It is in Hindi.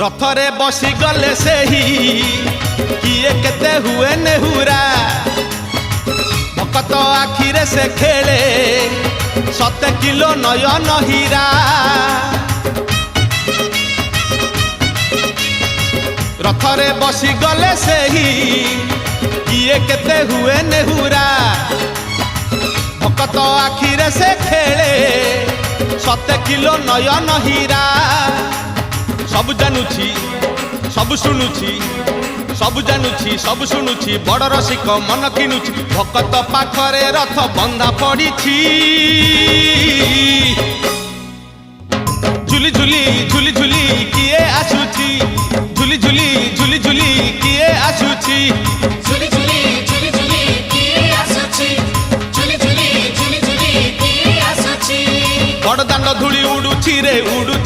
रथरे बसी गले से ही किए केते हुए नेहुरा भकत आखिरे से खेले 7 किलो नयन हीरा रथरे बसी गले से ही किए केते हुए नेहुरा भकत आखिरे से खेले 7 किलो नयन हीरा सब जानुची सब शुणुची सब जानुची सब शुणुची बड़ रसिक मन किनुची भकत पाखरे रथ बंधा पड़ी झुली झुली झुली झुली किए आसुची झुली झुली झुली झुली किए आसुची झुली झुली झुली झुली किए आसुची झुली झुली झुली झुली किए आसुची बड़ दांड धूली उड़ुची रे उड़ुची।